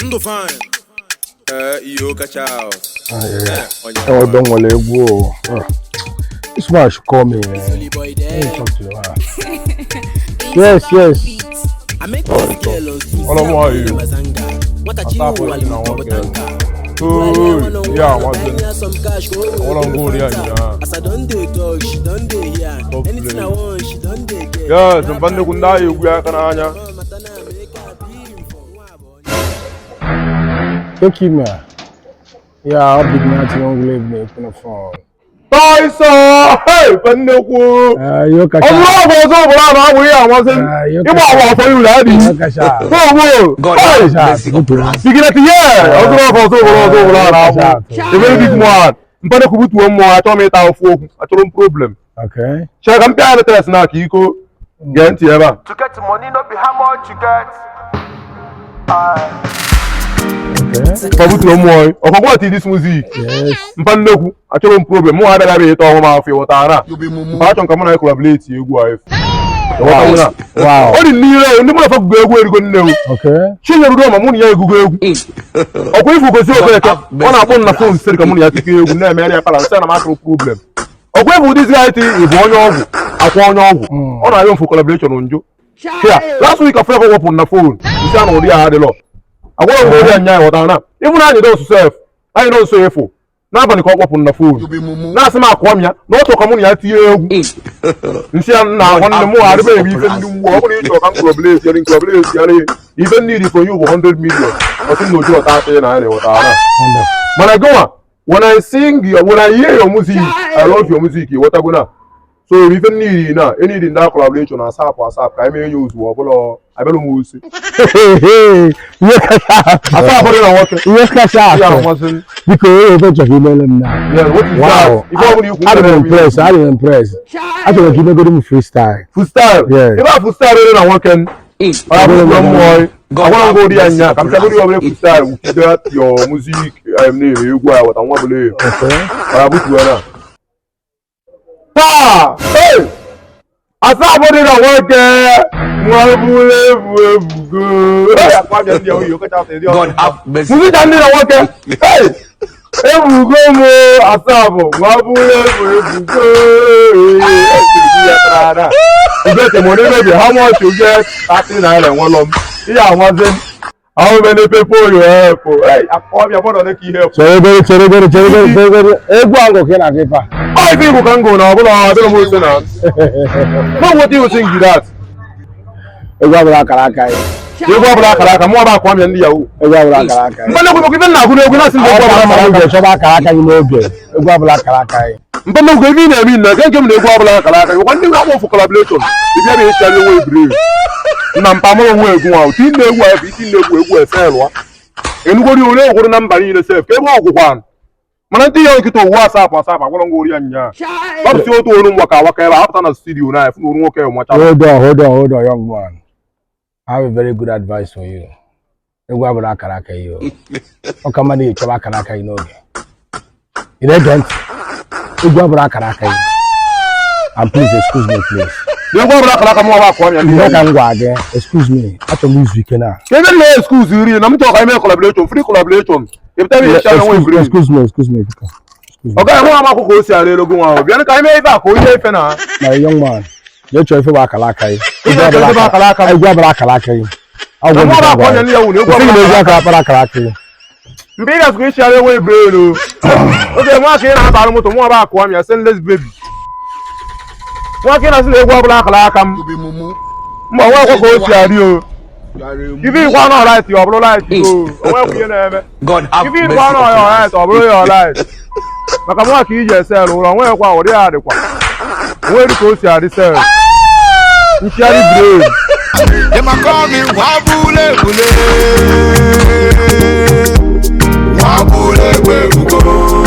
Ndo fine. Iyo kachao. I don't want to go. This man should call me. Let me talk to you. Yes. I make this girl All of why you? What a Yeah, some cash go. All I'm going here. As I don't do talk, she don't do here. Anything I want, she don't do get. Yeah, some band of Gunda, you can. Thank you, man. Yeah, I'll be glad to leave me on the phone. Tyson! Hey, Pendeku! You can. I'm not going to for you, laddie. God, you get here. The very big one. Pendeku to one more. I told me I told problem. Okay. Check, I'm tired of this now, Kiko. Get here. To get money, not be how much you get. Babu to more. Of what is this music? Yes. Mpandeku, I told him problem. More than I be talking about for what I know. I don't come on. I collaborate you, wife. Wow. Only Nero, no more for go. Okay. She never do my money. I go. Okay, for go. One upon the phone, still come on. I take you. Never marry a balance. I'm not a problem. Okay, for this guy, is one of. I want on. I don't for collaboration on you. Yeah. Last week I forever up on the phone. You sound already had a lot. I want to go there and now. Even I don't serve. I don't say for. Now I'm going to call up on the phone. Now some are coming. Not to come on here to you. You see, now one of the more I even do what you can collaborate. Even need it for you 100 million. I think no joke out there now. When I go, when I sing, when I hear your music, I love your music. What I go now? So even need now, any in that collaboration as WhatsApp, I may use Wobble. I don't know. Hey, I didn't impress. I don't give a good freestyle. Freestyle? Yeah. If I freestyle, I want to. I want to go there and I'm telling you about freestyle. That your music, I'm near you. What I want to believe. Okay. I put you on. Hey! I saw what it work there. God have mercy. Hey! How much you get? 39 how many people you have? Hey, I call you about the key help. Cherry. I think we can go now, but I don't know what do you think of that? You go black, more about Kwame and Yahoo. But look, even now, we're not seeing but no, I mean, I can't give me the one thing I want for collaboration. If you have a shallow way, brave. Nampamo will go out. In the web, eating the way, sell. And what do you know? What number in yourself? Came out one. Mananti yo kito WhatsApp I want to go nya. But you to no waka after na studio na if no work e mo cha. Hold on young man. I have a very good advice for you. Egwa bra karaka yo. O kama ni choba karaka no ge. You don't. Egwa bra karaka yo. And please excuse me please. Egwa bra karaka mo ba ko mi. You can go again. Excuse me. Ato music na. Even no excuse you na me talk I make collaboration, free collaboration. If tell me excuse me. Okay, I'm going to go to logo. If you can make that, go here na. My young man, you try for bakalaka. You go bakalaka. I want to go on you. You go bakalaka. Mbega go share away bro. Okay, mo ke na ba mo to mo ba ko am ya sendless baby. Mo ke na se go bakalaka. Mo wa ko share o. If you want to light your bro light go. God have mercy. If you want to your light or bro your light. Maka mo ki je sell o won e kwa o de ade kwa. Where go see ade sell. You share brain. Dem call me wabule. Wabule we go.